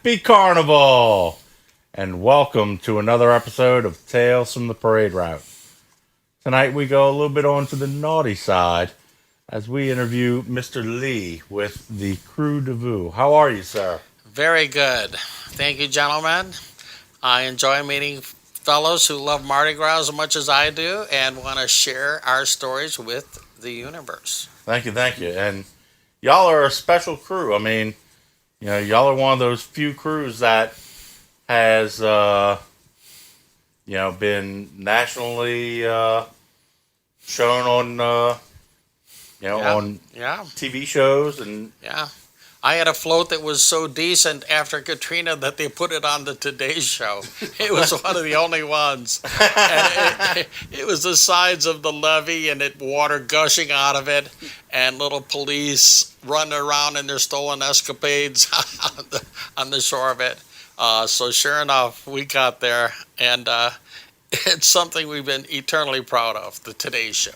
Happy Carnival! And welcome to another episode of Tales from the Parade Route. Tonight we go a little bit on to the naughty side as we interview Mr. Lee with the Krewe Du Vieux. How are you, sir? Very good. Thank you, gentlemen. I enjoy meeting fellows who love Mardi Gras as much as I do and want to share our stories with the universe. Thank you, thank you. And y'all are a special crew. I mean, y'all are one of those few crews that has, been nationally shown on, Yeah, on yeah, TV shows and yeah. I had a float that was so decent after Katrina that they put it on the Today Show. It was one of the only ones. And it was the sides of the levee and it water gushing out of it and little police running around in their stolen escapades on the shore of it. So sure enough, we got there and it's something we've been eternally proud of, the Today Show.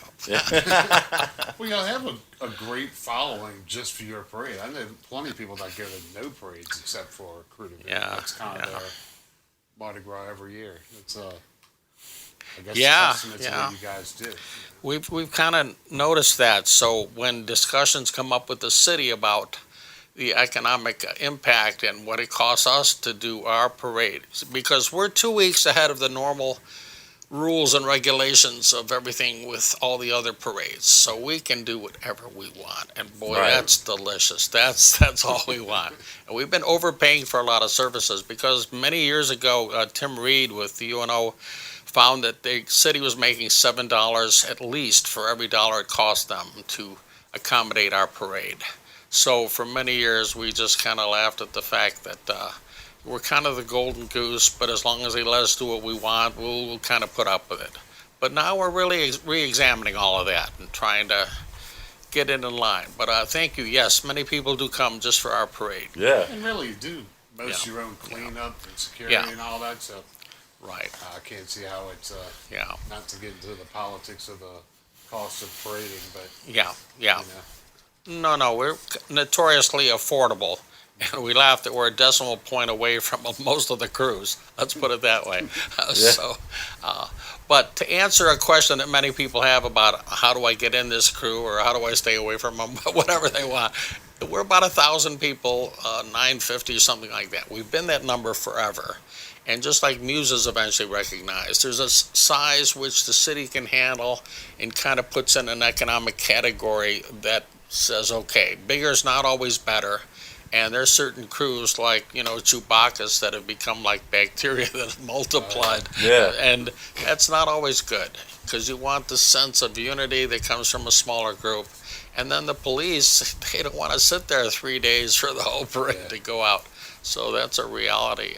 Well, you have a great following just for your parade. I know plenty of people that go to no parades except for Krewe Du Vieux. Yeah, That's kind of yeah. their Mardi Gras every year. It's I guess Yeah, a testament to yeah. what you guys do. We've kind of noticed that. So when discussions come up with the city about the economic impact and what it costs us to do our parade, because we're 2 weeks ahead of the normal rules and regulations of everything with all the other parades, so we can do whatever we want. And boy, Right. that's delicious. That's all we want. And we've been overpaying for a lot of services because many years ago, Tim Reed with the UNO found that the city was making $7 at least for every dollar it cost them to accommodate our parade. So for many years, we just kind of laughed at the fact that we're kind of the golden goose, but as long as they let us do what we want, we'll kind of put up with it. But now we're really re-examining all of that and trying to get it in line. But thank you. Yes, many people do come just for our parade. yeah. And really, you do most Yeah. of your own cleanup and security Yeah. and all that. So Right. I can't see how it's Yeah. not to get into the politics of the cost of parading, but Yeah. Yeah. you know. No, we're notoriously affordable. And we laugh that we're a decimal point away from most of the crews. Let's put it that way. So, but to answer a question that many people have about how do I get in this crew or how do I stay away from them, whatever they want, we're about 1,000 people, 950, something like that. We've been that number forever. And just like Muses eventually recognized, there's a size which the city can handle and kind of puts in an economic category that says, okay, bigger is not always better. And there's certain crews like, Chewbacca's that have become like bacteria that have multiplied. Yeah. And that's not always good because you want the sense of unity that comes from a smaller group. And then the police, they don't want to sit there 3 days for the whole parade to go out. So that's a reality.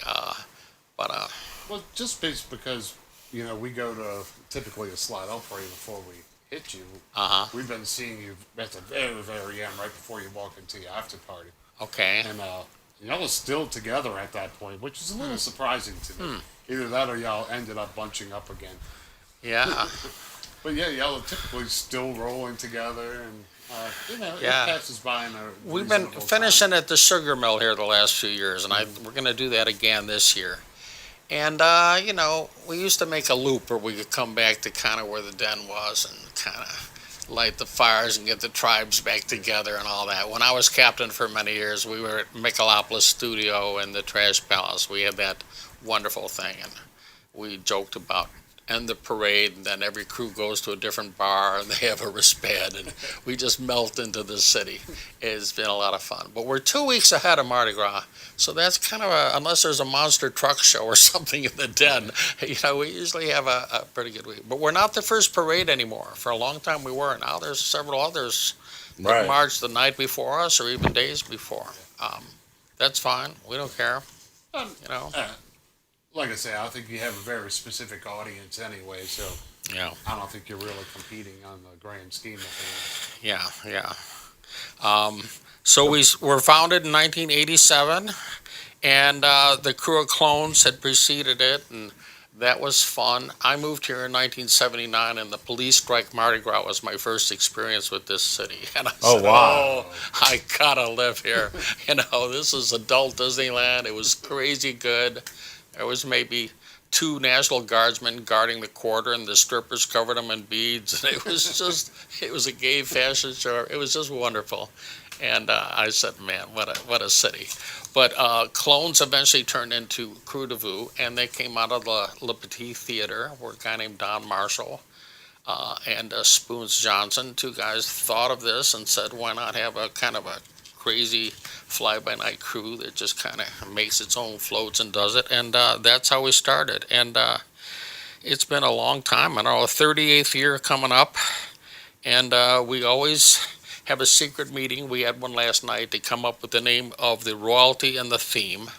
Well, just based because, we go to typically a slide-out parade before we hit you. We've been seeing you at the very, very end, right before you walk into your after party. Okay. And y'all are still together at that point, which is a little surprising to me. Either that or y'all ended up bunching up again. Yeah. But yeah, y'all are typically still rolling together, and Yeah. it passes by in a We've been reasonable finishing time. at the sugar mill here the last few years, and we're going to do that again this year. And, we used to make a loop where we could come back to kind of where the den was and kind of light the fires and get the tribes back together and all that. When I was captain for many years, we were at Michelopolis Studio and the Trash Palace. We had that wonderful thing, and we joked about end the parade, and then every crew goes to a different bar, and they have a wristband, and we just melt into the city. It's been a lot of fun. But we're 2 weeks ahead of Mardi Gras, so that's kind of unless there's a monster truck show or something in the den, we usually have a pretty good week. But we're not the first parade anymore. For a long time we were. Now there's several others that Right. march the night before us or even days before. That's fine. We don't care. Um, You know. Like I say, I think you have a very specific audience anyway, so Yeah. I don't think you're really competing on the grand scheme of things. Yeah. So we were founded in 1987, and the Krewe clones had preceded it, and That was fun. I moved here in 1979, and the police strike Mardi Gras was my first experience with this city. And I Oh, said, wow. "Oh, I gotta live here." This is adult Disneyland. It was crazy good. There was maybe two National Guardsmen guarding the quarter, and the strippers covered them in beads. It was a gay fashion show. It was just wonderful. And I said, man, what a city. But Clones eventually turned into Krewe Du Vieux, and they came out of the Le Petit Theater, where a guy named Don Marshall and Spoons Johnson, two guys, thought of this and said, why not have a kind of a crazy fly-by-night crew that just kind of makes its own floats and does it. And that's how we started. And it's been a long time. I don't know, 38th year coming up. And we always have a secret meeting. We had one last night to come up with the name of the royalty and the theme.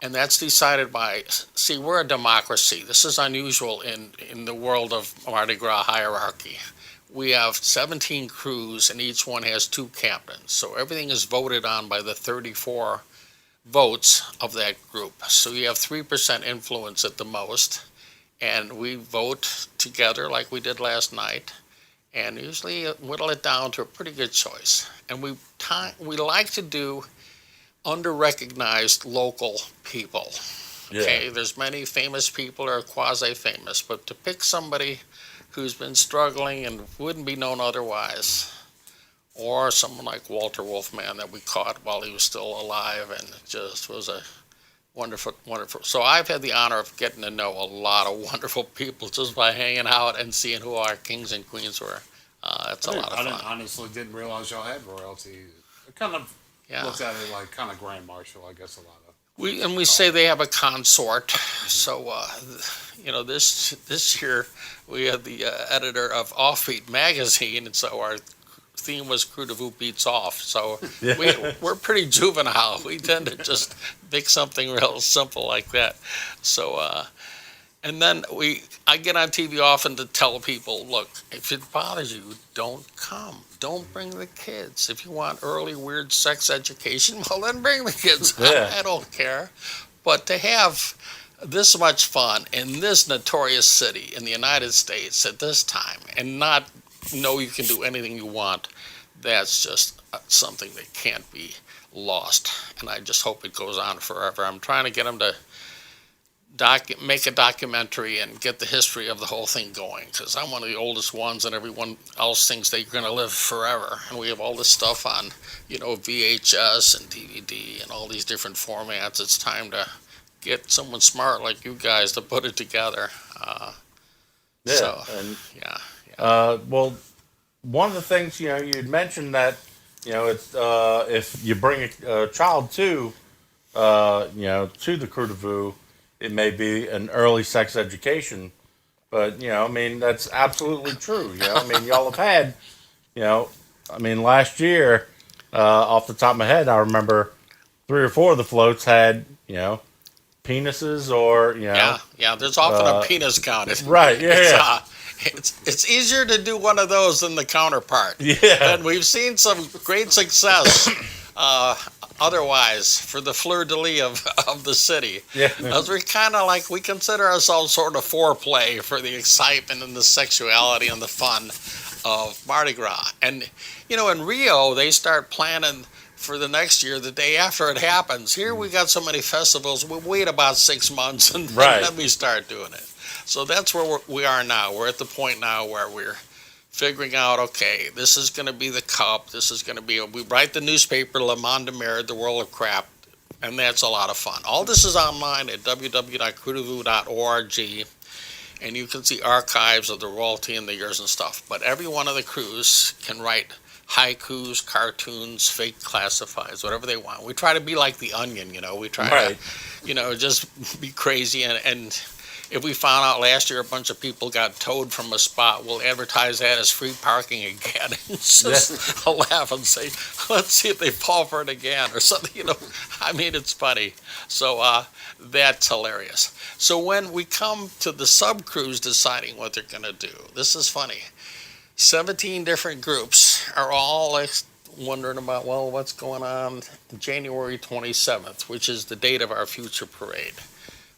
And that's decided by, see, we're a democracy. This is unusual in the world of Mardi Gras hierarchy. We have 17 crews, and each one has two captains. So everything is voted on by the 34 votes of that group. So you have 3% influence at the most. And we vote together like we did last night, and usually whittle it down to a pretty good choice. And we like to do under-recognized local people. Yeah. Okay, there's many famous people or quasi-famous, but to pick somebody who's been struggling and wouldn't be known otherwise, or someone like Walter Wolfman that we caught while he was still alive, and it just was a wonderful, wonderful. So I've had the honor of getting to know a lot of wonderful people just by hanging out and seeing who our kings and queens were. That's a lot of fun. I honestly didn't realize y'all had royalty. I kind of looked at it like kind of Grand Marshal, I guess, a lot of. We say they have a consort. So this year we had the editor of Offbeat magazine, and so our theme was Krewe Du Vieux beats off. So we're pretty juvenile. We tend to just make something real simple like that. So and then I get on TV often to tell people, look, if it bothers you, don't come. Don't bring the kids. If you want early weird sex education, well, then bring the kids. Yeah. I don't care. But to have this much fun in this notorious city in the United States at this time and not know you can do anything you want, that's just something that can't be lost. And I just hope it goes on forever. I'm trying to get them to make a documentary and get the history of the whole thing going, because I'm one of the oldest ones and everyone else thinks they're going to live forever. And we have all this stuff on, VHS and DVD and all these different formats. It's time to get someone smart like you guys to put it together. Well, one of the things, you'd mentioned that, it's if you bring a child to the Krewe Du Vieux, it may be an early sex education, but that's absolutely true. Y'all have had, last year, off the top of my head, I remember 3 or 4 of the floats had, penises or there's often a penis count. Right. Yeah. It's easier to do one of those than the counterpart. Yeah. And we've seen some great success. Otherwise, for the fleur-de-lis of the city. Yeah. As we consider ourselves sort of foreplay for the excitement and the sexuality and the fun of Mardi Gras. And, in Rio, they start planning for the next year, the day after it happens. Here we got so many festivals, we wait about 6 months and then we start doing it. So that's where we are now. We're at the point now where we're figuring out, okay, this is going to be the cup. This is going to be, we write the newspaper, Le Monde Mer, The World of Crap, and that's a lot of fun. All this is online at www.kreweduvieux.org, and you can see archives of the royalty and the years and stuff. But every one of the crews can write haikus, cartoons, fake classifieds, whatever they want. We try to be like the Onion, we try to, just be crazy and if we found out last year a bunch of people got towed from a spot, we'll advertise that as free parking again. It's just a laugh and say, let's see if they fall for it again or something, it's funny. So that's hilarious. So when we come to the sub-crews deciding what they're going to do, this is funny. 17 different groups are all wondering about, well, what's going on January 27th, which is the date of our future parade.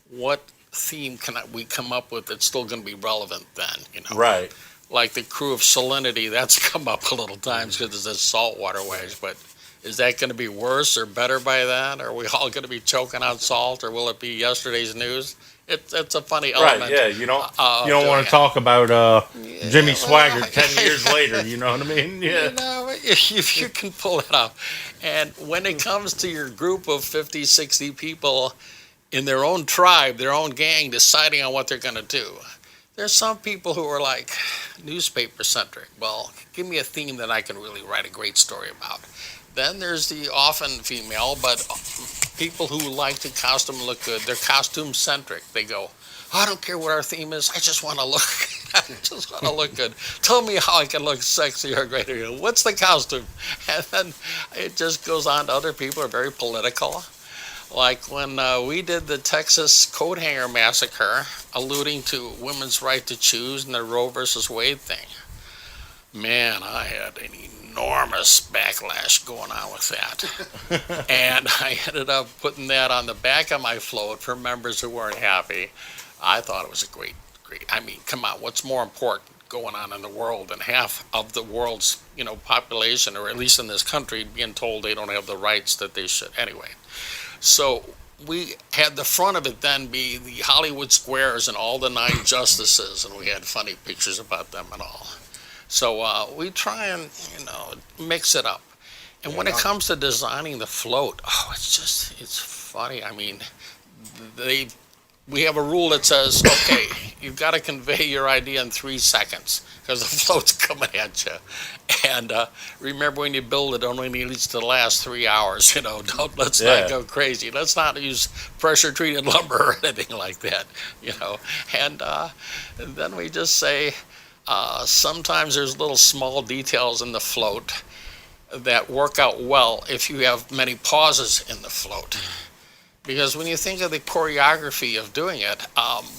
What theme can we come up with that's still going to be relevant then, Right. Like the crew of salinity, that's come up a little times because it's salt waterways, but is that going to be worse or better by that? Are we all going to be choking on salt, or will it be yesterday's news? It's a funny element. Right, yeah, you don't want to talk about Jimmy Swaggart 10 years later, you know what I mean? Yeah. If you can pull it off. And when it comes to your group of 50, 60 people in their own tribe, their own gang, deciding on what they're going to do, there's some people who are like newspaper-centric. Well, give me a theme that I can really write a great story about. Then there's the often female, but people who like the costume look good. They're costume-centric. They go, I don't care what our theme is. I just want to look. I just want to look good. Tell me how I can look sexy or great. What's the costume? And then it just goes on to other people who are very political. Like when we did the Texas coat hanger massacre, alluding to women's right to choose and the Roe versus Wade thing. Man, I had an enormous backlash going on with that. And I ended up putting that on the back of my float for members who weren't happy. I thought it was a great, I mean, come on, what's more important going on in the world than half of the world's, population, or at least in this country, being told they don't have the rights that they should. Anyway, so we had the front of it then be the Hollywood squares and all the 9 justices, and we had funny pictures about them and all. So we try and, mix it up. And when it comes to designing the float, it's funny. I mean, we have a rule that says, okay, you've got to convey your idea in 3 seconds because the float's coming at you. And remember, when you build it, only needs to last 3 hours. Let's not go crazy. Let's not use pressure-treated lumber or anything like that. And then we just say, sometimes there's little small details in the float that work out well if you have many pauses in the float. Because when you think of the choreography of doing it,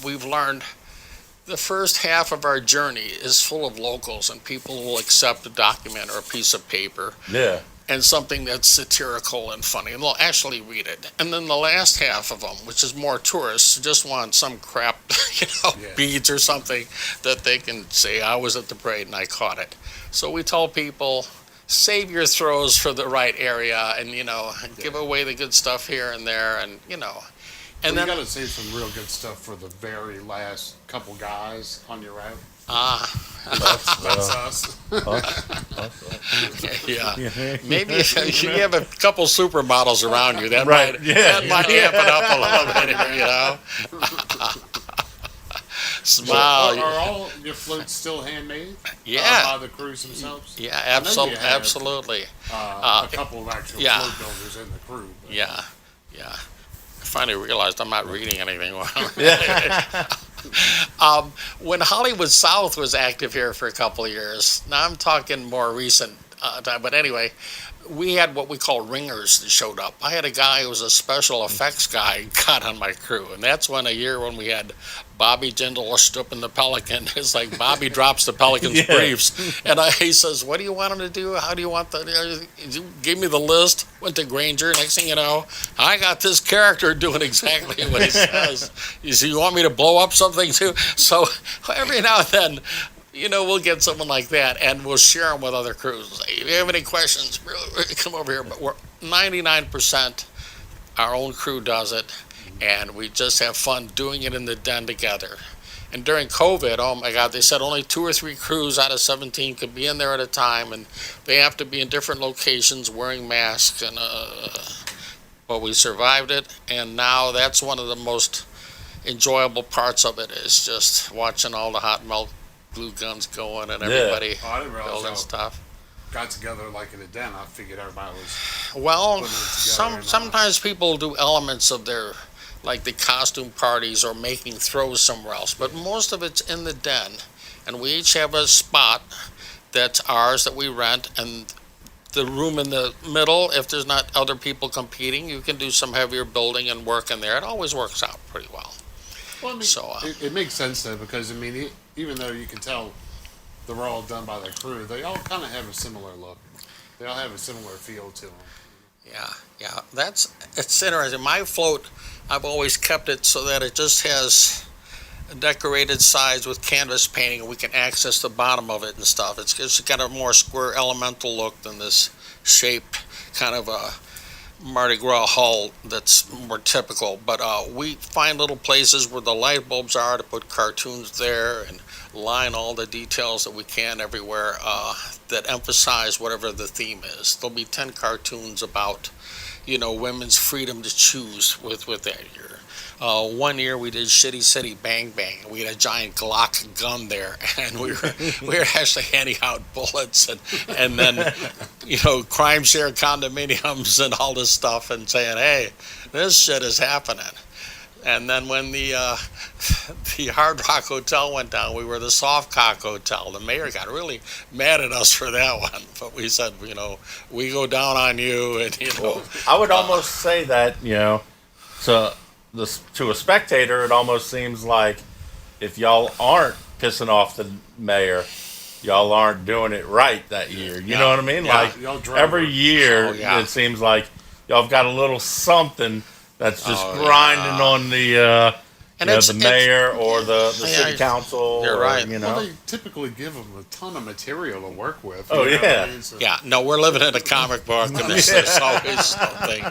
we've learned the first half of our journey is full of locals and people will accept a document or a piece of paper. Yeah. And something that's satirical and funny, and they'll actually read it. And then the last half of them, which is more tourists, just want some crap, beads or something that they can say, I was at the parade and I caught it. So we tell people, save your throws for the right area and, give away the good stuff here and there and, And then you got to save some real good stuff for the very last couple guys on your route. That's us. Yeah. Maybe if you have a couple supermodels around you, that might amp it up a little bit, Smile. Are all your floats still handmade? Yeah. By the crews themselves? Yeah, absolutely. A couple of actual float builders in the crew. But. Yeah. I finally realized I'm not reading anything. When Hollywood South was active here for a couple of years, now I'm talking more recent time, but anyway, we had what we call ringers that showed up. I had a guy who was a special effects guy got on my crew, and that's when when we had Bobby Jindal up in the Pelican. It's like Bobby drops the Pelican's briefs, and he says, what do you want him to do? How do you want the... You gave me the list, went to Granger. Next thing you know, I got this character doing exactly what he says. You want me to blow up something too? So every now and then, we'll get someone like that, and we'll share them with other crews. Say, if you have any questions, really come over here. But we're 99% our own crew does it, and we just have fun doing it in the den together. And during COVID, oh my God, they said only 2 or 3 crews out of 17 could be in there at a time, and they have to be in different locations wearing masks. And but we survived it, and now that's one of the most enjoyable parts of it is just watching all the hot melt glue guns going and everybody building stuff. Got together like in a den. I figured everybody was. Well, sometimes people do elements of their, like the costume parties or making throws somewhere else, but most of it's in the den, and we each have a spot that's ours that we rent, and the room in the middle. If there's not other people competing, you can do some heavier building and work in there. It always works out pretty well. Well, I mean, so it makes sense though, because I mean, even though you can tell they're all done by the crew, they all kind of have a similar look. They all have a similar feel to them. Yeah. It's interesting. My float, I've always kept it so that it just has decorated sides with canvas painting, and we can access the bottom of it and stuff. It's just got a more square elemental look than this shape, kind of a Mardi Gras hull that's more typical. But we find little places where the light bulbs are to put cartoons there and line all the details that we can everywhere that emphasize whatever the theme is. There'll be 10 cartoons about, women's freedom to choose with that year. One year we did Shitty City Bang Bang. We had a giant Glock gun there, and we were actually handing out bullets and then crime share condominiums and all this stuff, and saying, hey, this shit is happening. And then when the Hard Rock Hotel went down, we were the Soft Cock Hotel. The mayor got really mad at us for that one, but we said, we go down on you, and Well, I would almost say that to a spectator, it almost seems like if y'all aren't pissing off the mayor, y'all aren't doing it right that year. You know what I mean? Yeah. Like every year, it seems like y'all have got a little something that's just grinding on the the mayor or the city council. You're right. Well, they typically give them a ton of material to work with. Oh, yeah. Yeah, no, we're living in a comic book, and there's always something.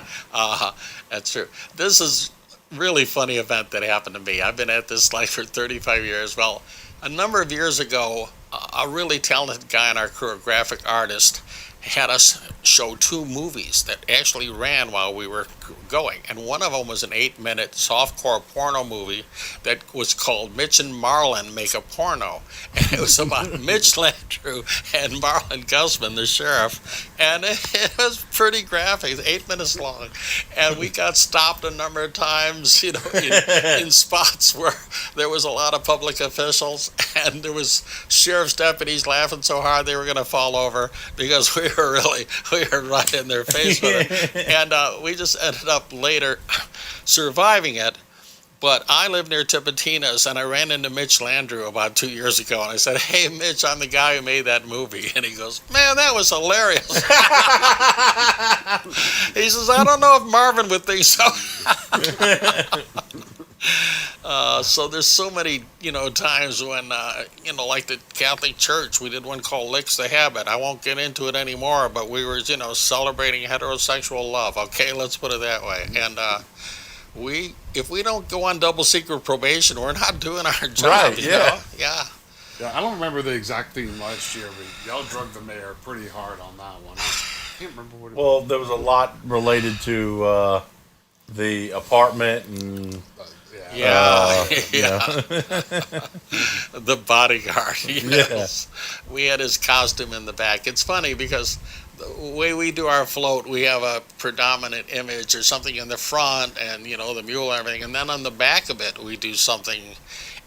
That's true. This is really funny event that happened to me. I've been at this life for 35 years. Well, a number of years ago, a really talented guy in our crew, a graphic artist, had us show 2 movies that actually ran while we were going. And one of them was an 8-minute softcore porno movie that was called Mitch and Marlin Make a Porno. And it was about Mitch Landrieu and Marlin Gusman, the sheriff. And it was pretty graphic. It was 8 minutes long. And we got stopped a number of times, in spots where there was a lot of public officials, and there was sheriff's deputies laughing so hard they were going to fall over because we were right in their face with it. And we just ended up later surviving it. But I live near Tipitina's, and I ran into Mitch Landrieu about 2 years ago, and I said, hey, Mitch, I'm the guy who made that movie. And he goes, man, that was hilarious. He says, I don't know if Marvin would think so. So there's so many, times when, like the Catholic Church, we did one called Licks the Habit. I won't get into it anymore, but we were, celebrating heterosexual love. Okay, let's put it that way. And if we don't go on double secret probation, we're not doing our job. Right, Yeah. Yeah, I don't remember the exact theme last year, but y'all drug the mayor pretty hard on that one. I can't remember what it was. Well, there was a lot related to the apartment and... Yeah. The bodyguard. Yes. Yeah. We had his costume in the back. It's funny because the way we do our float, we have a predominant image or something in the front and, the mule and everything. And then on the back of it, we do something,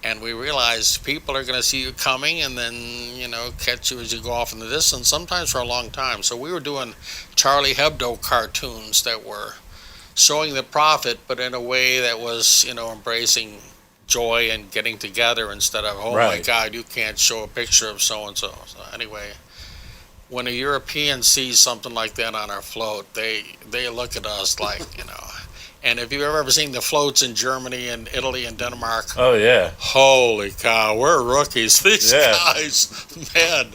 and we realize people are going to see you coming and then, catch you as you go off in the distance, sometimes for a long time. So we were doing Charlie Hebdo cartoons that were showing the prophet, but in a way that was, embracing joy and getting together instead of, my God, you can't show a picture of so-and-so. So anyway, when a European sees something like that on our float, they look at us like, And if you've ever seen the floats in Germany and Italy and Denmark, oh, yeah. Holy cow, we're rookies. These guys, man.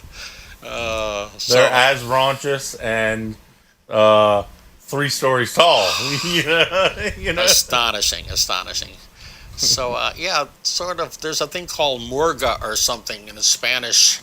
They're as raunchous and... 3 stories tall. Astonishing. So, sort of, there's a thing called Murga or something in the Spanish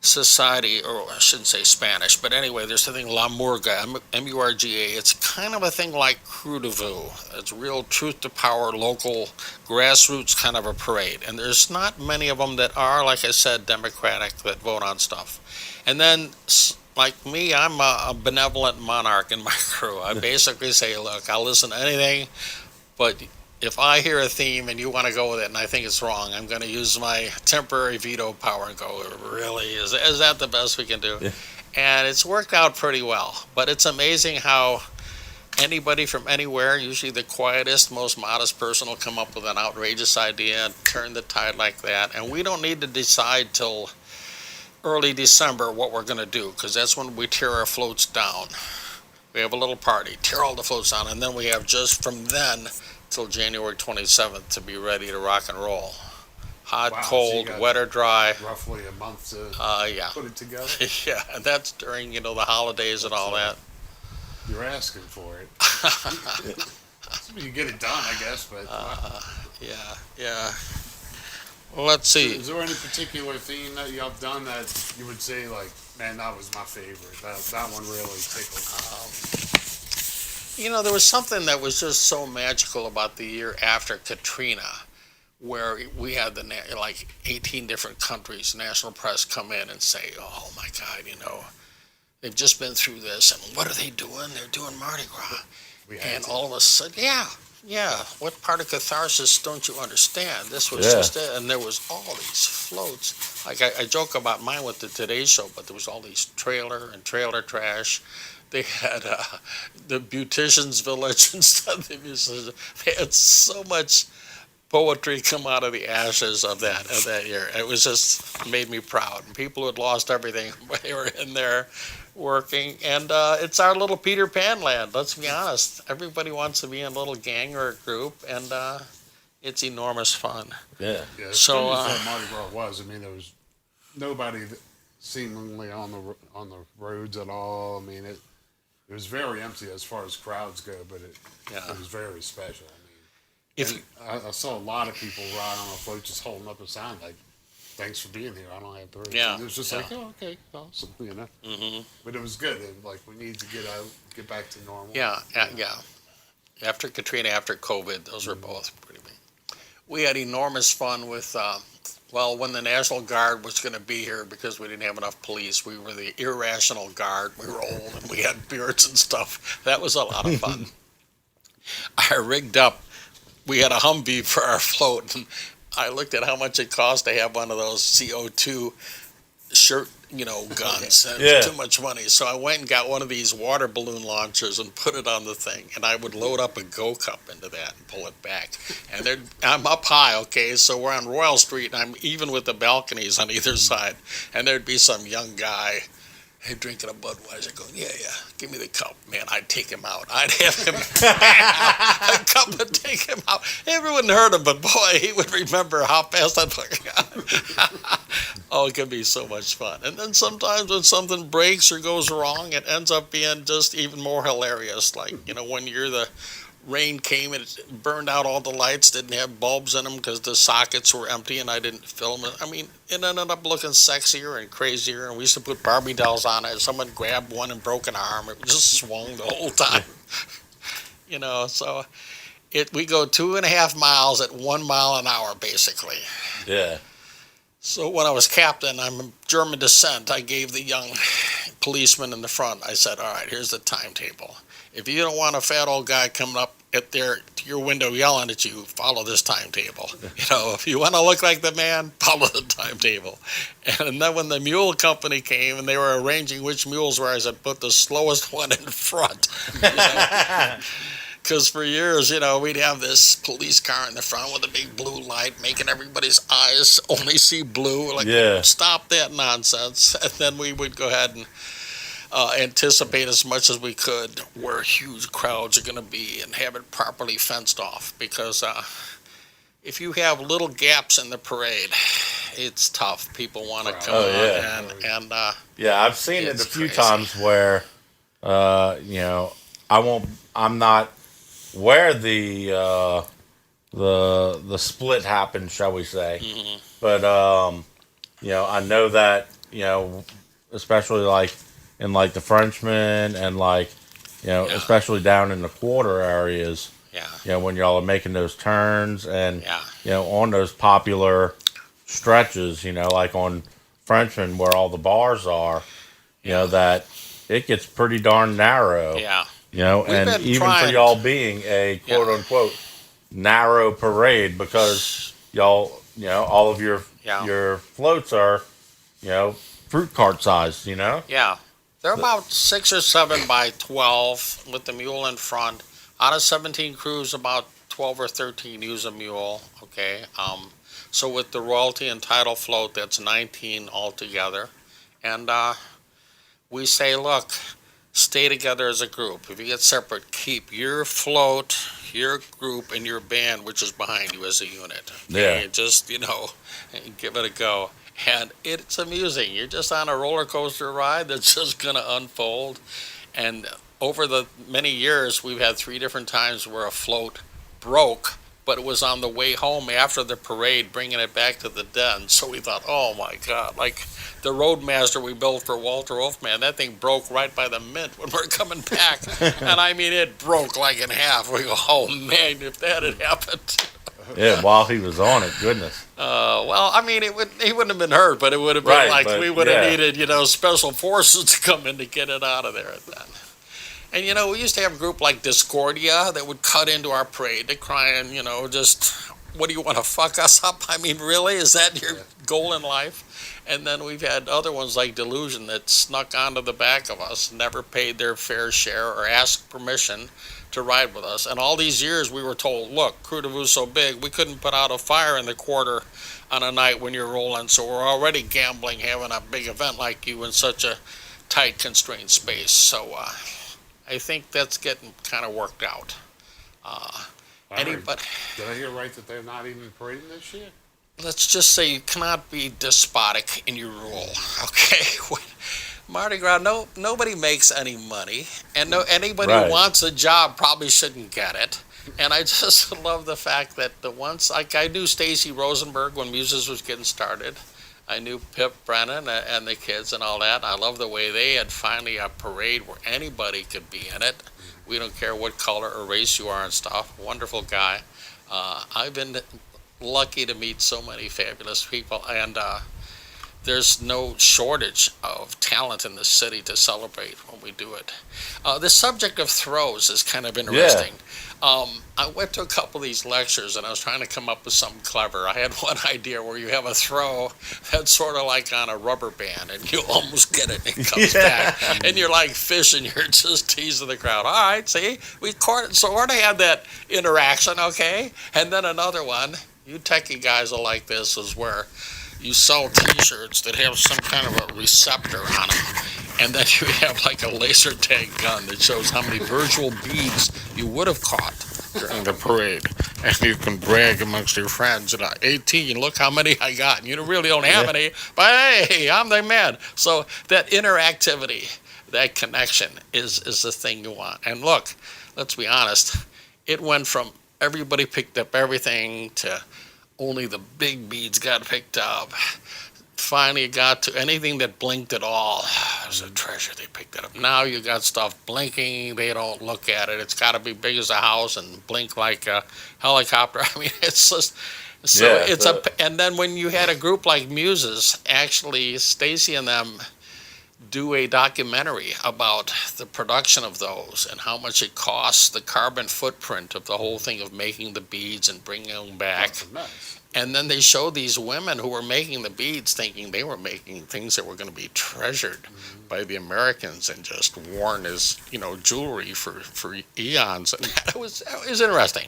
society, or I shouldn't say Spanish, but anyway, there's something La Murga, M-U-R-G-A. It's kind of a thing like Krewe Du Vieux. It's real truth to power, local, grassroots kind of a parade. And there's not many of them that are, like I said, democratic, that vote on stuff. And then... like me, I'm a benevolent monarch in my crew. I basically say, look, I'll listen to anything, but if I hear a theme and you want to go with it and I think it's wrong, I'm going to use my temporary veto power and go, really? Is that the best we can do? Yeah. And it's worked out pretty well. But it's amazing how anybody from anywhere, usually the quietest, most modest person, will come up with an outrageous idea and turn the tide like that. And we don't need to decide till early December what we're going to do, because that's when we tear our floats down. We have a little party, tear all the floats down, and then we have just from then till January 27th to be ready to rock and roll. Hot, Wow, so you cold, got wet or dry. roughly a month to Yeah. put it together. Yeah, and that's during, the holidays and all that. You're asking for it. You get it done, I guess, but Yeah. Well, let's see. is there any particular theme that y'all done that you would say, like, man, that was my favorite? That one really tickled me. There was something that was just so magical about the year after Katrina, where we had 18 different countries, national press come in and say, oh my God, they've just been through this, and what are they doing? They're doing Mardi Gras. And all of a sudden, yeah, what part of catharsis don't you understand? This was just it, and there was all these floats. Like I joke about mine with the Today Show, but there was all these trailer trash. They had the Beautician's Village and stuff. They had so much poetry come out of the ashes of that year. It was just made me proud. And people who had lost everything, they were in there working. And it's our little Peter Pan land. Let's be honest. Everybody wants to be in a little gang or a group, and it's enormous fun. Yeah. Yeah. So that Mardi Gras was. I mean, there was nobody seemingly on the roads at all. I mean, it was very empty as far as crowds go, but it was very special. I saw a lot of people ride on a float just holding up a sign like, thanks for being here. I don't have to hurry. Yeah. It was just like, oh, okay, awesome, Mm-hmm. But it was good. Like, we need to get back to normal. Yeah. After Katrina, after COVID, those were both pretty big. We had enormous fun with, when the National Guard was going to be here because we didn't have enough police. We were the irrational guard. We were old and we had beards and stuff. That was a lot of fun. I rigged up. We had a Humvee for our float, and I looked at how much it cost to have one of those CO2 shirt, guns. It was too much money. So I went and got one of these water balloon launchers and put it on the thing, and I would load up a Go Cup into that and pull it back. And I'm up high, okay, so we're on Royal Street, and I'm even with the balconies on either side, and there'd be some young guy drinking a Budweiser going, yeah, give me the cup. Man, I'd take him out. I'd have him a cup and take him out. Everyone heard him, but boy, he would remember how fast I'd fucking Oh, it can be so much fun. And then sometimes when something breaks or goes wrong, it ends up being just even more hilarious. Like, one year the rain came and it burned out all the lights, didn't have bulbs in them because the sockets were empty and I didn't fill them. I mean, it ended up looking sexier and crazier, and we used to put Barbie dolls on it. Someone grabbed one and broke an arm. It just swung the whole time. So we go 2.5 miles at 1 mile an hour, basically. Yeah. So when I was captain, I'm of German descent, I gave the young policeman in the front, I said, all right, here's the timetable. If you don't want a fat old guy coming up to your window yelling at you, follow this timetable. If you want to look like the man, follow the timetable. And then when the mule company came and they were arranging which mules were, I said, put the slowest one in front. Because for years, we'd have this police car in the front with a big blue light, making everybody's eyes only see blue. Stop that nonsense. And then we would go ahead and anticipate as much as we could where huge crowds are going to be and have it properly fenced off. Because if you have little gaps in the parade, it's tough. People want to come on. I've seen it a few times where, I'm not where the split happened, shall we say. Mm-hmm. But, I know that, especially like in like the Frenchman and especially down in the quarter areas, when y'all are making those turns and, on those popular stretches, like on Frenchman where all the bars are, that it gets pretty darn narrow. Yeah. And even for y'all being a quote unquote narrow parade because y'all, all of your floats are, fruit cart sized, Yeah. They're about 6 or 7 by 12 with the mule in front. Out of 17 crews, about 12 or 13 use a mule. Okay. So with the royalty and title float, that's 19 altogether. And we say, look, stay together as a group. If you get separate, keep your float, your group, and your band, which is behind you as a unit. Okay? Yeah. Just, give it a go. And it's amusing. You're just on a roller coaster ride that's just going to unfold. And over the many years, we've had 3 different times where a float broke, but it was on the way home after the parade, bringing it back to the den. So we thought, oh my God, like the Roadmaster we built for Walter Wolfman, that thing broke right by the Mint when we're coming back. And I mean, it broke like in half. We go, oh man, if that had happened. Yeah, while he was on it, goodness. Well, I mean, he wouldn't have been hurt, but it would have been we would have needed, special forces to come in to get it out of there then. And, we used to have a group like Discordia that would cut into our parade. They're crying, just, what do you want to fuck us up? I mean, really? Is that your goal in life? And then we've had other ones like Delusion that snuck onto the back of us, never paid their fair share or asked permission to ride with us. And all these years we were told, look, Krewe Du Vieux so big, we couldn't put out a fire in the quarter on a night when you're rolling, so we're already gambling having a big event like you in such a tight, constrained space. So I think that's getting kind of worked out. Did I hear right that they're not even parading this year? Let's just say you cannot be despotic in your rule, okay? Mardi Gras, nobody makes any money, and anybody who wants a job probably shouldn't get it. And I just love the fact that I knew Stacy Rosenberg when Muses was getting started. I knew Pip Brennan and the kids and all that. I love the way they had finally a parade where anybody could be in it. We don't care what color or race you are and stuff. Wonderful guy. I've been lucky to meet so many fabulous people, and there's no shortage of talent in the city to celebrate when we do it. The subject of throws is kind of interesting. I went to a couple of these lectures and I was trying to come up with something clever. I had one idea where you have a throw that's sort of like on a rubber band and you almost get it and it comes back. And you're like fishing, you're just teasing the crowd. All right, see, we sort of had that interaction, okay? And then another one, you techie guys are like this, is where you sell T-shirts that have some kind of a receptor on them, and then you have like a laser tag gun that shows how many virtual beads you would have caught during the parade, and you can brag amongst your friends. 18, look how many I got. And you really don't have any, but hey, I'm the man. So that interactivity, that connection is the thing you want. And look, let's be honest, it went from everybody picked up everything to only the big beads got picked up. Finally, it got to anything that blinked at all. It was a treasure. They picked it up. Now you got stuff blinking. They don't look at it. It's got to be big as a house and blink like a helicopter. I mean, it's just so And then when you had a group like Muses, actually, Stacy and them do a documentary about the production of those and how much it costs, the carbon footprint of the whole thing of making the beads and bringing them back. And then they show these women who were making the beads thinking they were making things that were going to be treasured by the Americans and just worn as, jewelry for eons. And it was interesting.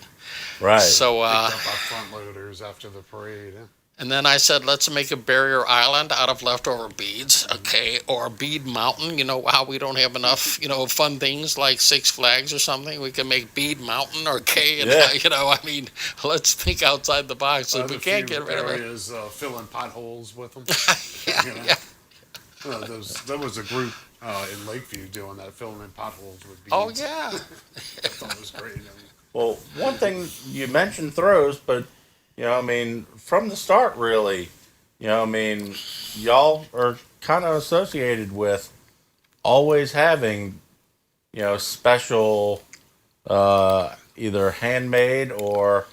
Right. So, picked up our front loaders after the parade. And then I said, let's make a barrier island out of leftover beads, okay? Or a bead mountain. You know how we don't have enough, fun things like Six Flags or something? We can make Bead Mountain, okay? And, I mean, let's think outside the box. So we can't get rid of it. Areas filling potholes with them. Yeah. There was a group in Lakeview doing that, filling in potholes with beads. Oh, yeah. I thought it was great. Well, one thing you mentioned throws, but from the start, really, y'all are kind of associated with always having, special, either handmade or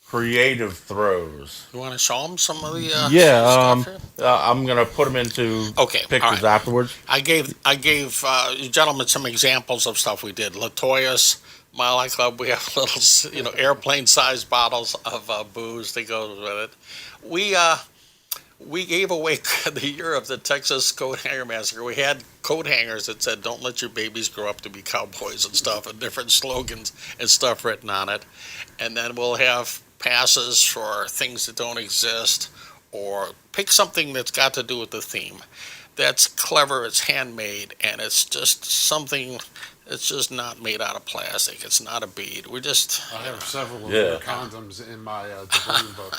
creative throws. You want to show them some of the stuff here? I'm gonna put them into pictures afterwards. I gave you gentlemen some examples of stuff we did. Latoya's Mile High Club, we have little, airplane-sized bottles of booze that goes with it. We gave away the year of the Texas coat hanger massacre. We had coat hangers that said, "Don't let your babies grow up to be cowboys" and stuff, and different slogans and stuff written on it. And then we'll have passes for things that don't exist, or pick something that's got to do with the theme. that's clever. It's handmade, and it's just something. It's just not made out of plastic. It's not a bead. I have several of their condoms in my doubloon book.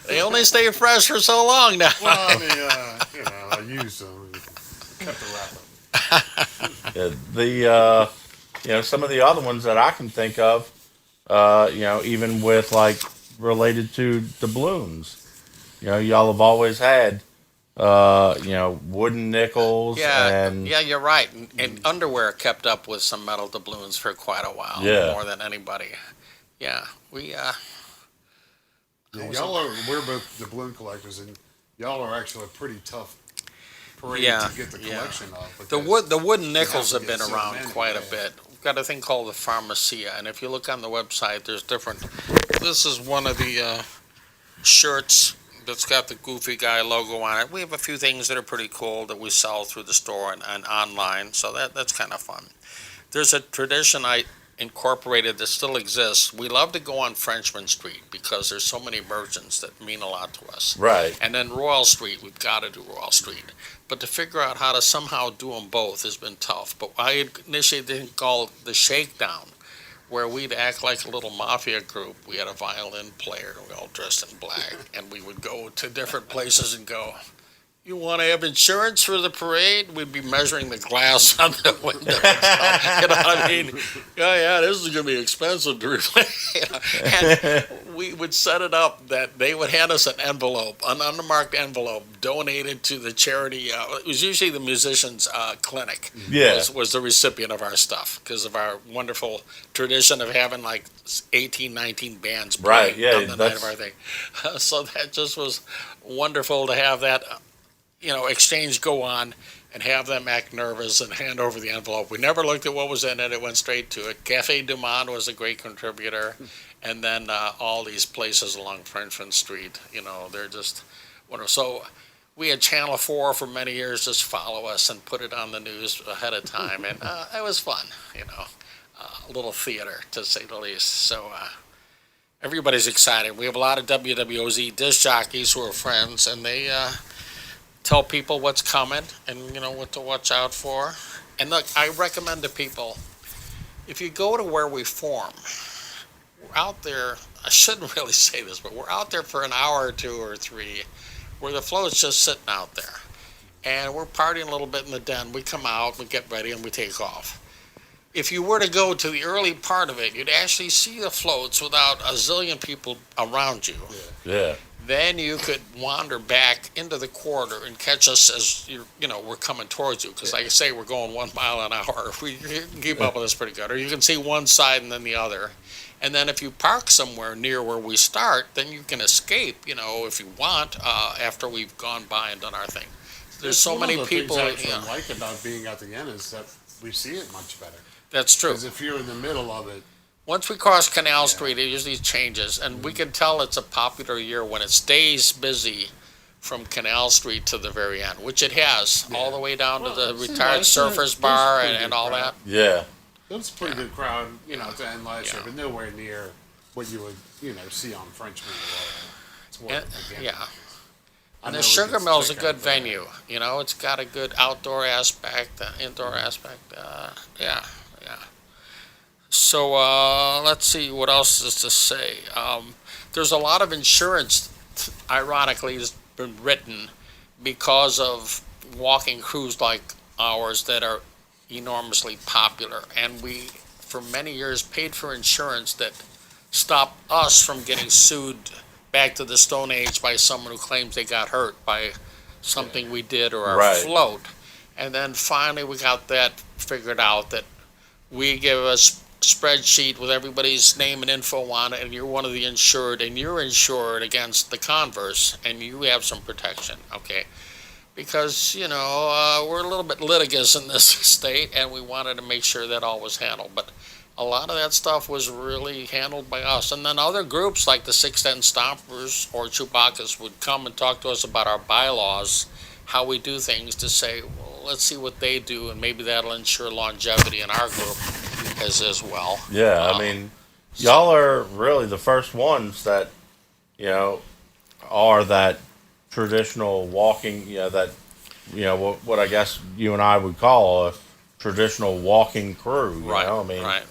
They only stay fresh for so long now. Well, I mean, I used them and kept the wrapper. Some of the other ones that I can think of, even with like related to doubloons, y'all have always had, wooden nickels. Yeah, and you're right. And underwear kept up with some metal doubloons for quite a while, more than anybody. Yeah, we're both doubloon collectors, and y'all are actually a pretty tough parade to get the collection of. The wooden nickels have been around quite a bit. We've got a thing called the Pharmacia, and if you look on the website, there's different. This is one of the shirts that's got the Goofy Guy logo on it. We have a few things that are pretty cool that we sell through the store and online, so that's kind of fun. There's a tradition I incorporated that still exists. We love to go on Frenchman Street because there's so many merchants that mean a lot to us. Right. And then Royal Street, we've got to do Royal Street. But to figure out how to somehow do them both has been tough. But I initiated a thing called the Shakedown, where we'd act like a little mafia group. We had a violin player, we all dressed in black, and we would go to different places and go, "You want to have insurance for the parade?" We'd be measuring the glass on the window. You know what I mean? Yeah, this is going to be expensive to replace. And we would set it up that they would hand us an envelope, an unmarked envelope, donated to the charity. It was usually the musicians' clinic. Was the recipient of our stuff because of our wonderful tradition of having like 18, 19 bands playing on the night of our thing. So that just was wonderful to have that. Exchange go on and have them act nervous and hand over the envelope. We never looked at what was in it. It went straight to it. Cafe Du Monde was a great contributor. And then all these places along Frenchman Street, they're just wonderful. So we had Channel 4 for many years just follow us and put it on the news ahead of time. And it was fun, a little theater, to say the least. So everybody's excited. We have a lot of WWOZ disc jockeys who are friends, and they tell people what's coming and what to watch out for. And look, I recommend to people, if you go to where we form, we're out there. I shouldn't really say this, but we're out there for an hour or two or three where the float's just sitting out there, and we're partying a little bit in the den. We come out, we get ready, and we take off. If you were to go to the early part of it, you'd actually see the floats without a zillion people around you. Yeah. Then you could wander back into the corridor and catch us as we're coming towards you. Because like I say, we're going 1 mile an hour. You can keep up with us pretty good. Or you can see one side and then the other. And then if you park somewhere near where we start, then you can escape, if you want, after we've gone by and done our thing. There's so many people. What I like about being at the end is that we see it much better. That's true. Because if you're in the middle of it, once we cross Canal Street, it usually changes, and we can tell it's a popular year when it stays busy from Canal Street to the very end, which it has, all the way down to the retired surfers bar and all that. Yeah. It was a pretty good crowd, to end last year, but nowhere near what you would, see on Frenchman Road. And the Sugar Mill's a good venue. It's got a good outdoor aspect, indoor aspect. So let's see what else is to say. There's a lot of insurance, ironically, has been written because of walking crews like ours that are enormously popular. And we, for many years, paid for insurance that stopped us from getting sued back to the Stone Age by someone who claims they got hurt by something we did or our float. And then finally we got that figured out, that we give us spreadsheet with everybody's name and info on it, and you're one of the insured, and you're insured against the converse, and you have some protection, okay? Because, we're a little bit litigious in this state, and we wanted to make sure that all was handled. But a lot of that stuff was really handled by us. And then other groups like the 610 Stompers or Chewbacca's would come and talk to us about our bylaws, how we do things, to say, well, let's see what they do, and maybe that'll ensure longevity in our group as well. Yeah, I mean, y'all are really the first ones that, are that traditional walking, that what I guess you and I would call a traditional walking crew. Right. I mean, Right.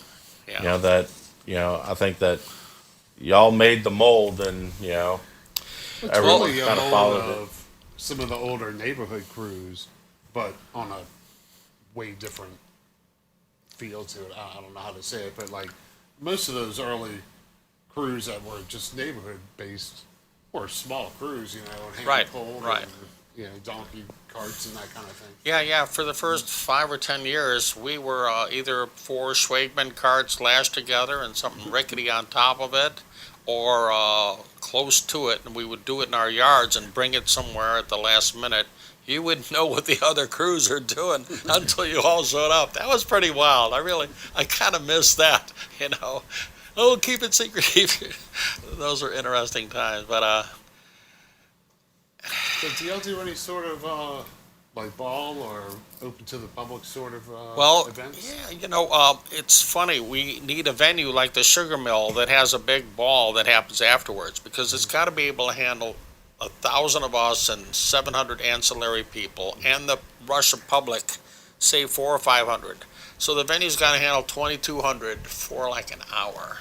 Yeah. that I think that y'all made the mold, and It's everyone really a kind of mold followed it. of some of the older neighborhood crews, but on a way different feel to it. I don't know how to say it, but like most of those early crews that were just neighborhood based were small crews, and hand Right, pulled, right. and donkey carts and that kind of thing. Yeah. For the first 5 or 10 years, we were either 4 Schwagman carts lashed together and something rickety on top of it, or close to it, and we would do it in our yards and bring it somewhere at the last minute. You wouldn't know what the other crews are doing until you all showed up. That was pretty wild. I kind of miss that, Oh, keep it secret. Those were interesting times, but So do y'all do any sort of like ball or open to the public sort of events? yeah, it's funny. We need a venue like the Sugar Mill that has a big ball that happens afterwards, because it's got to be able to handle 1,000 of us and 700 ancillary people, and the rush of public, say 400 or 500. So the venue's got to handle 2,200 for like an hour.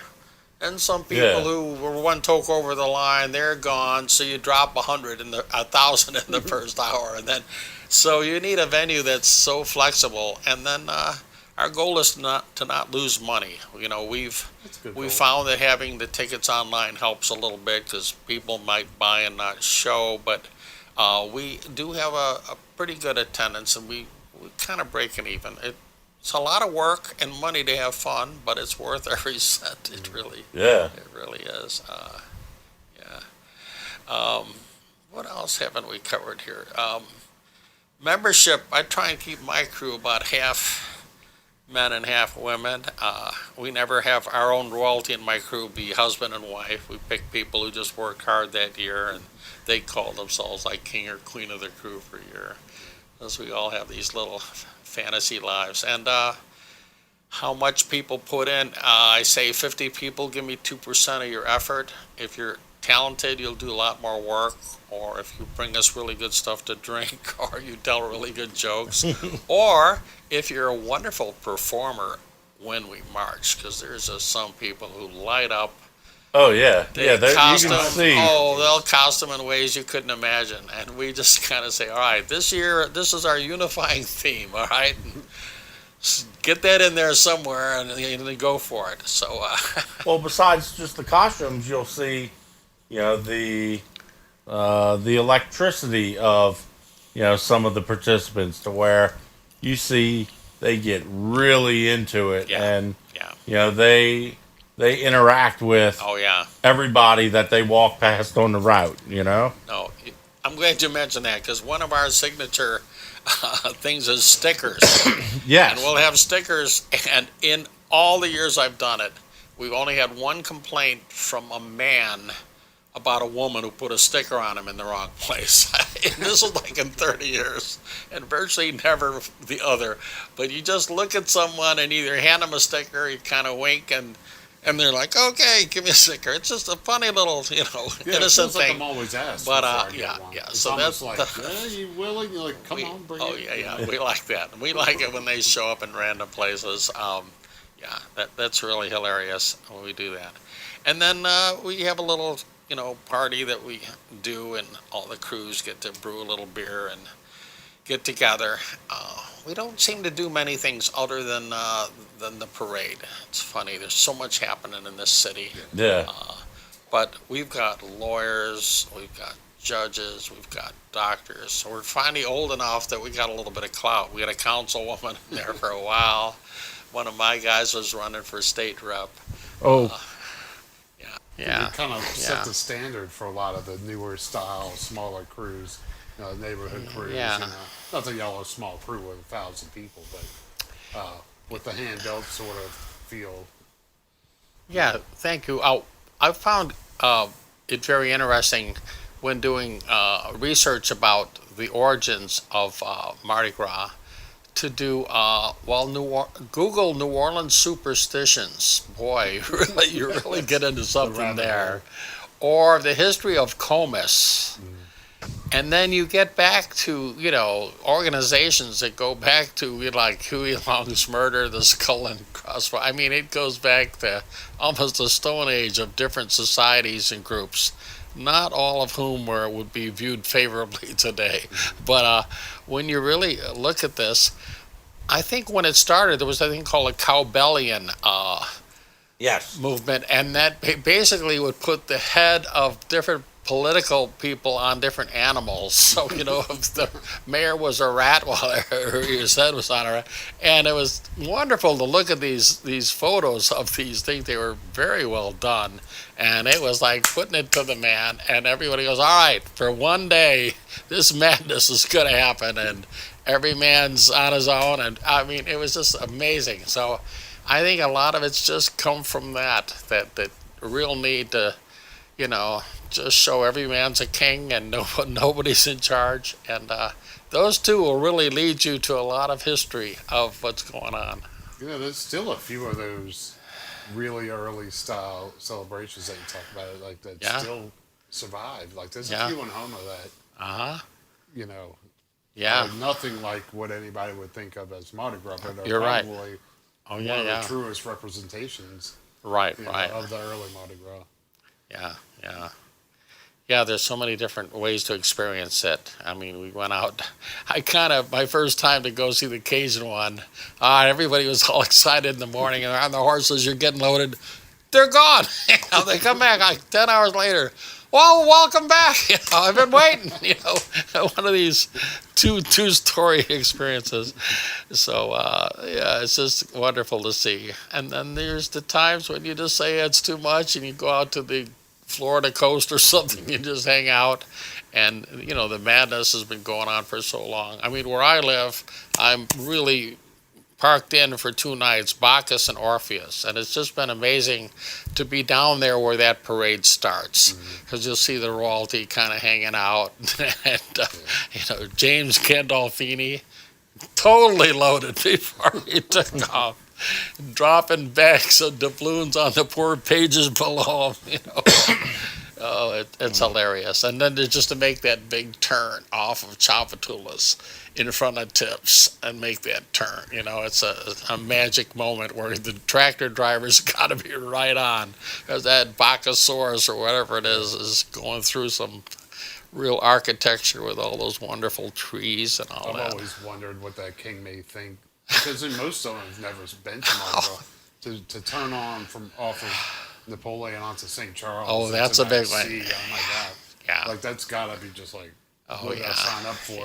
And some people Yeah. who were one toke over the line, they're gone. So you drop 1,000 in the first hour, and then, so you need a venue that's so flexible. And then our goal is to not lose money. That's a good we goal. found that having the tickets online helps a little bit, because people might buy and not show. But we do have a pretty good attendance, and we kind of breaking even. It's a lot of work and money to have fun, but it's worth every cent. It really is. Yeah. What else haven't we covered here? Membership. I try and keep my crew about half men and half women. We never have our own royalty in my crew be husband and wife. We pick people who just worked hard that year, and they call themselves like king or queen of the crew for a year. As we all have these little fantasy lives. And how much people put in, I say 50 people give me 2% of your effort. If you're talented, you'll do a lot more work, or if you bring us really good stuff to drink, or you tell really good jokes, or if you're a wonderful performer when we march, because there's some people who light up. Oh yeah, They you can costume, see. they'll costume in ways you couldn't imagine, and we just kind of say, all right, this year, this is our unifying theme, all right? Get that in there somewhere, and then go for it. So, Well, besides just the costumes, you'll see, the electricity of, some of the participants, to where you see they get really into it, Yeah. and yeah. they interact with Oh, yeah. everybody that they walk past on the route. No, I'm glad you mentioned that, because one of our signature things is stickers. Yes. And we'll have stickers, and in all the years I've done it, we've only had one complaint from a man about a woman who put a sticker on him in the wrong place. And this was like in 30 years, and virtually never the other. But you just look at someone and either hand them a sticker, you kind of wink, and they're like, okay, give me a sticker. It's just a funny little, Yeah, innocent it feels like thing. I'm always asked. But, before I get yeah, one. yeah, It's so almost that's like, yeah, you willing? You're like, come on, bring it. Yeah, we like that. We like it when they show up in random places. That's really hilarious when we do that. And then we have a little, party that we do, and all the crews get to brew a little beer and get together. We don't seem to do many things other than the parade. It's funny. There's so much happening in this city. Yeah. But we've got lawyers, we've got judges, we've got doctors. So we're finally old enough that we got a little bit of clout. We had a councilwoman in there for a while. One of my guys was running for state rep. Oh. Yeah. It kind of Yeah. set the standard for a lot of the newer style, smaller crews, neighborhood crews. Yeah. Not that y'all are a small crew with 1,000 people, but with the hand-built sort of feel. Yeah, thank you. I found it very interesting when doing research about the origins of Mardi Gras to do, Google New Orleans superstitions. Boy, you really get into something rabbit there. hole. Or the history of Comus. And then you get back to, organizations that go back to like Huey Long's murder, the skull and crossbones. I mean, it goes back to almost the Stone Age of different societies and groups, not all of whom would be viewed favorably today. But when you really look at this, I think when it started, there was a thing called a cowbellion Yes. movement, and that basically would put the head of different political people on different animals. So, if the mayor was a rat, well, his head was on a rat. And it was wonderful to look at these photos of these things. They were very well done. And it was like putting it to the man, and everybody goes, all right, for one day, this madness is going to happen, and every man's on his own. And I mean, it was just amazing. So I think a lot of it's just come from that real need to, just show every man's a king and nobody's in charge. And those two will really lead you to a lot of history of what's going on. There's still a few of those really early style celebrations that you talk about, like that still survive. Like there's a few in Houma that, are nothing like what anybody would think of as Mardi Gras, but are You're right. probably one of the truest representations right. of the early Mardi Gras. Yeah, there's so many different ways to experience it. I mean, we went out. My first time to go see the Cajun one, everybody was all excited in the morning, and on the horses, you're getting loaded. They're gone. They come back like 10 hours later. Well, welcome back. I've been waiting. One of these two-story experiences. So, it's just wonderful to see. And then there's the times when you just say it's too much, and you go out to the Florida coast or something, you just hang out, and the madness has been going on for so long. I mean, where I live, I'm really parked in for 2 nights, Bacchus and Orpheus, and it's just been amazing to be down there where that parade starts, because you'll see the royalty kind of hanging out, and James Gandolfini totally loaded before he took off, dropping bags of doubloons on the poor pages below him, Oh, it's hilarious. And then just to make that big turn off of Chavatulas in front of Tips and make that turn, it's a magic moment where the tractor driver's got to be right on, because that Bacchosaurus or whatever it is going through some real architecture with all those wonderful trees and all that. I've always wondered what that king may think, because in most of them have never been to Mardi Gras. To turn on from off of Napoleon onto St. Charles. Oh, that's a big one. Oh my God! Yeah, like that's gotta be just like what I sign up for,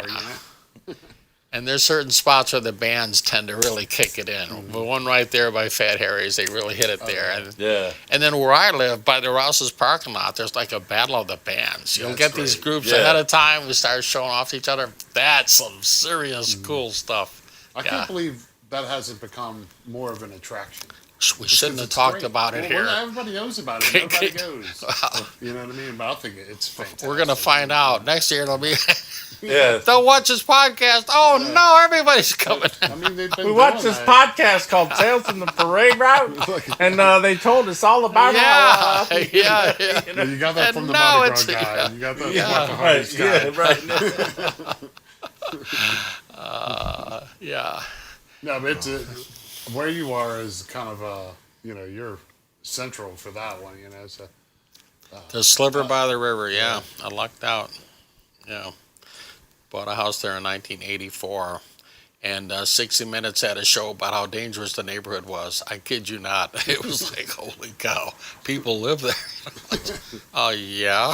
And there's certain spots where the bands tend to really kick it in. The one right there by Fat Harry's, they really hit it there. And then where I live, by the Rouse's parking lot, there's like a battle of the bands. You'll get these groups ahead of time. We start showing off to each other. That's some serious cool stuff. I can't believe that hasn't become more of an attraction. We shouldn't have talked about it here. Everybody knows about it. Nobody goes. You know what I mean? But I think it's fantastic. We're going to find out. Next year it'll be... Yeah. Don't watch this podcast. Oh, no, everybody's coming. I mean, we watched this podcast called Tales from the Parade Route, and they told us all about how... Yeah. You got that from the Mardi Gras guy. You got that from the guy. Yeah. No, but it's where you are is kind of you're central for that one. So the sliver by the river. Yeah, I lucked out. Yeah, bought a house there in 1984, and 60 Minutes had a show about how dangerous the neighborhood was. I kid you not. It was like, holy cow, people live there. Oh yeah.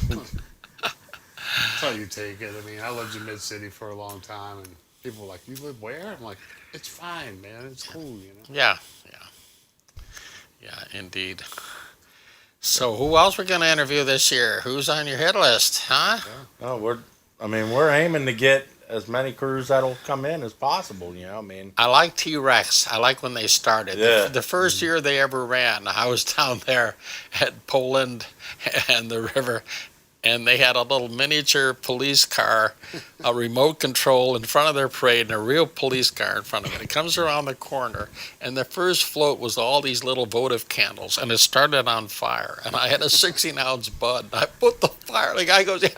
That's how you take it. I mean, I lived in Mid-City for a long time, and people were like, "You live where?" I'm like, "It's fine, man. It's cool, Yeah, indeed. So, who else we're going to interview this year? Who's on your hit list, huh? Yeah. Oh, we're aiming to get as many crews that'll come in as possible. I like T-Rex. I like when they started. Yeah. The first year they ever ran, I was down there at Poland and the river. and they had a little miniature police car, a remote control in front of their parade, and a real police car in front of it. It comes around the corner, and the first float was all these little votive candles, and it started on fire. And I had a 16-ounce bud. I put the fire. The guy goes, "Yeah,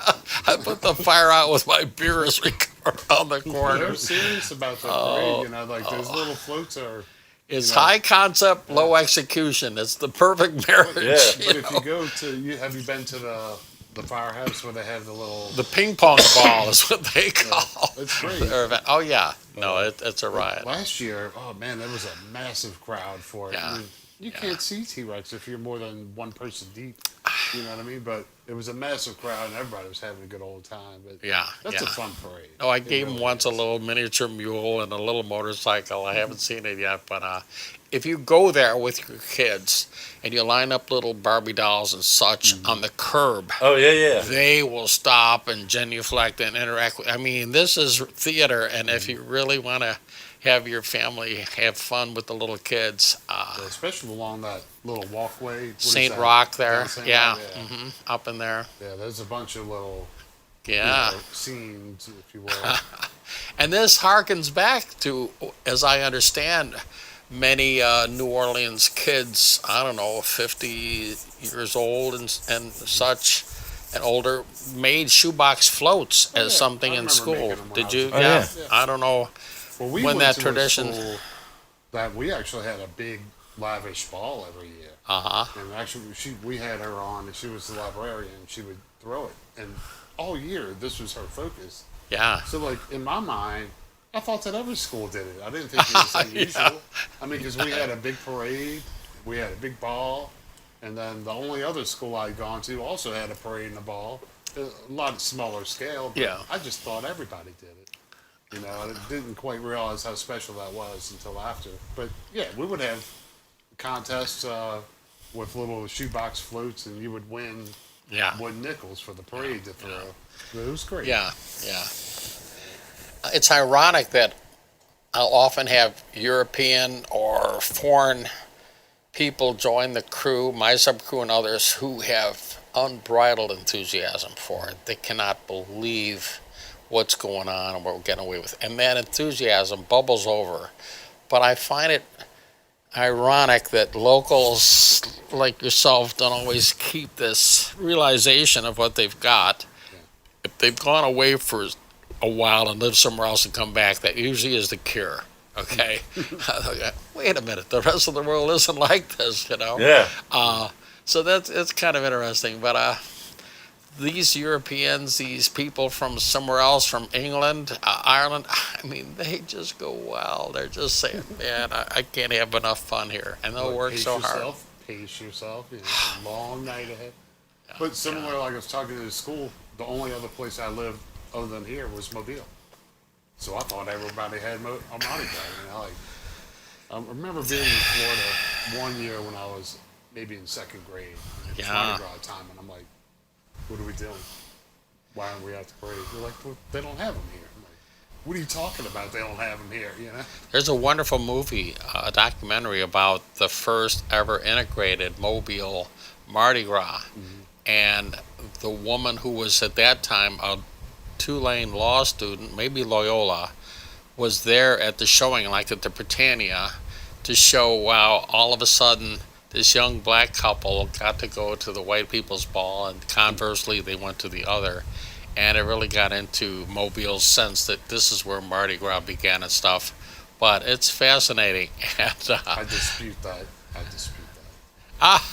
I put the fire out with my beer as we go around the corner." They're serious about the parade. You know, like those little floats are. It's high concept, low execution. It's the perfect marriage. Yeah. But if you go to, have you been to the firehouse where they have the little? The ping pong ball is what they call. It's great. their event. Oh yeah, no, it's a riot. Last year, oh man, there was a massive crowd for it. Yeah. I mean, you can't see T-Rex if you're more than one person deep. You know what I mean? But it was a massive crowd, and everybody was having a good old time. But that's a fun parade. Oh, I gave him once a little miniature mule and a little motorcycle. I haven't seen it yet, but if you go there with your kids and you line up little Barbie dolls and such on the curb, Oh yeah. they will stop and genuflect and interact with. I mean, this is theater, and if you really want to have your family have fun with the little kids, Especially along that little walkway. What is St. that? Rock there, St. yeah, Rock, up in there, Yeah, there's a bunch of little yeah. scenes, if you will. And this harkens back to, as I understand, many New Orleans kids, I don't know, 50 years old and such, and older, made shoebox floats as something I in remember school. making them when Did I you? was a Yeah. kid. I don't know. Well, we When went that to tradition- a school that we actually had a big lavish ball every year. And actually, we had her on, and she was the librarian. And she would throw it, and all year this was her focus. Yeah. So, like in my mind, I thought that every school did it. I didn't think it was unusual. I mean, because we had a big parade, we had a big ball, and then the only other school I'd gone to also had a parade and a ball. A lot smaller scale, but Yeah. I just thought everybody did it. You know, I didn't quite realize how special that was until after. But yeah, we would have contests with little shoebox floats, and you would win Yeah. wooden nickels for the parade to throw. But it was great. Yeah. Yeah. It's ironic that I'll often have European or foreign people join the crew, my subcrew and others, who have unbridled enthusiasm for it. They cannot believe what's going on and what we're getting away with. And that enthusiasm bubbles over. But I find it ironic that locals like yourself don't always keep this realization of what they've got. If they've gone away for a while and lived somewhere else and come back, that usually is the cure. Okay? Wait a minute, the rest of the world isn't like this, you know? Yeah. So it's kind of interesting. But these Europeans, these people from somewhere else, from England, Ireland, I mean, they just go wild. They're just saying, man, I can't have enough fun here. And they'll work Pace so yourself, hard. Pace yourself. You know, long night ahead. But similar, like I was talking to the school, the only other place I lived other than here was Mobile. So I thought everybody had a Mardi Gras. You know, like I remember being in Florida one year when I was maybe in second grade. It was Mardi Gras time, and I'm like, what are we doing? Why aren't we at the parade? They're like, well, they don't have them here. I'm like, what are you talking about? They don't have them here, you know? There's a wonderful movie, a documentary about the first ever integrated Mobile Mardi Gras. And the woman who was at that time a Tulane law student, maybe Loyola, was there at the showing, like at the Britannia, to show, wow, all of a sudden this young black couple got to go to the white people's ball, and conversely they went to the other. And it really got into Mobile's sense that this is where Mardi Gras began and stuff. But it's fascinating. And, I dispute that.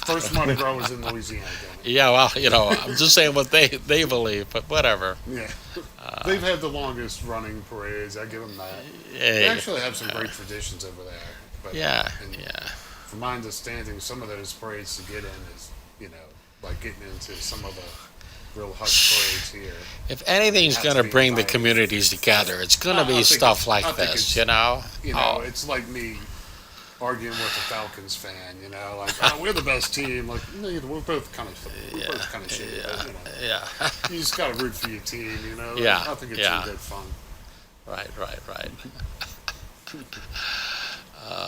First Mardi Gras was in Louisiana, don't it? yeah, well, you know, I'm just saying what they believe, but whatever. Yeah. They've had the longest running parades. I give them that. Yeah, They actually have some great traditions over there. But yeah. From my understanding, some of those parades to get in is, you know, like getting into some of the real hush parades here. If anything's going to bring the communities together, it's going to be stuff like this, you know? You know, it's like me arguing with a Falcons fan, you know, like, oh, we're the best team. Like, you know, we're both kind of shitty. But, you know, Yeah. you just got to root for your team, you know? Yeah, I think it's yeah. good fun. Right.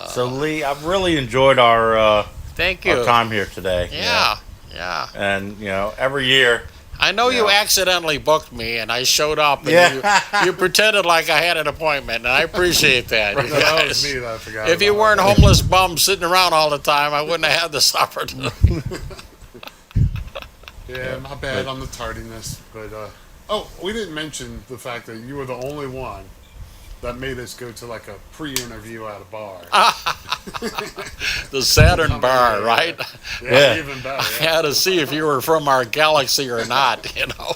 So Lee, I've really enjoyed our Thank you. time here today. you know. Yeah. And every year, I I know you accidentally booked me, and I showed up, and you pretended like I had an appointment, and I appreciate that. No, that was me that I forgot. If you weren't homeless bums sitting around all the time, I wouldn't have had this opportunity. Yeah, my bad on the tardiness, but we didn't mention the fact that you were the only one that made us go to like a pre-interview at a bar. The Saturn bar, right? Yeah, even better. I had to see if you were from our galaxy or not, you know.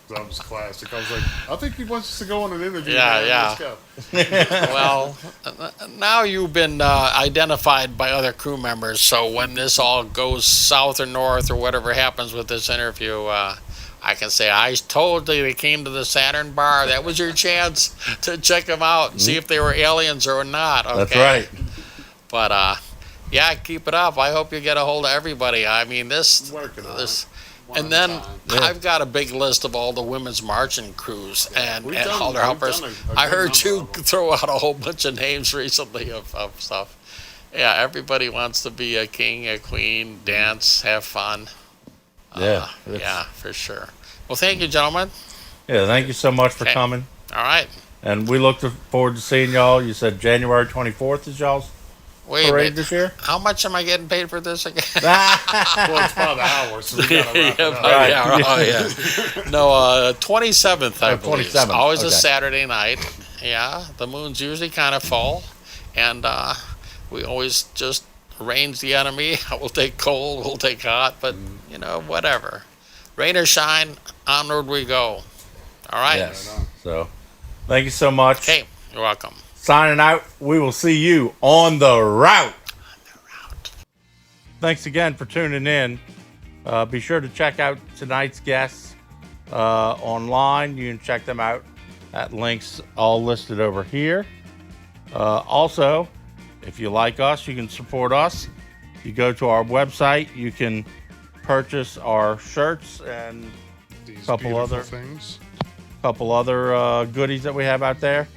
That was classic. I was like, I think he wants us to go on an interview. Yeah, man. Let's go. Well, now you've been identified by other crew members, so when this all goes south or north or whatever happens with this interview, I can say I told you they came to the Saturn bar. That was your chance to check them out and see if they were aliens or not. Okay? That's right. But yeah, keep it up. I hope you get a hold of everybody. I mean, Working on this. it. And then I've got a big list of all the women's marching crews and all their helpers. I heard you throw out a whole bunch of names recently of stuff. Yeah, everybody wants to be a king, a queen, dance, have fun. Yeah, for sure. Well, thank you, gentlemen. Yeah, thank you so much for coming. All right. And we look forward to seeing y'all. You said January 24th is y'all's parade this year? How much am I getting paid for this again? Well, it's about an hour, so we got to wrap it up. No, 27th, I believe. 27th. Always a Saturday night. Yeah, the moon's usually kind of full. And we always just range the enemy. We'll take cold, we'll take hot, but, you know, whatever. Rain or shine, onward we go. All right? Yes. So, thank you so much. Okay, you're welcome. Signing out. We will see you on the route. Thanks again for tuning in. Be sure to check out tonight's guests online. You can check them out at links all listed over here. Also, if you like us, you can support us. You go to our website, you can purchase our shirts and These couple other things. Goodies that we have out there.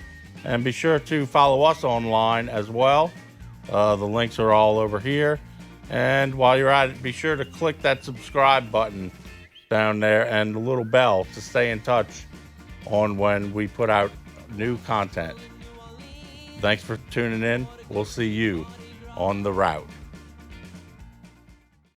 And be sure to follow us online as well. The links are all over here. And while you're at it, be sure to click that subscribe button down there and the little bell to stay in touch on when we put out new content. Thanks for tuning in. We'll see you on the route.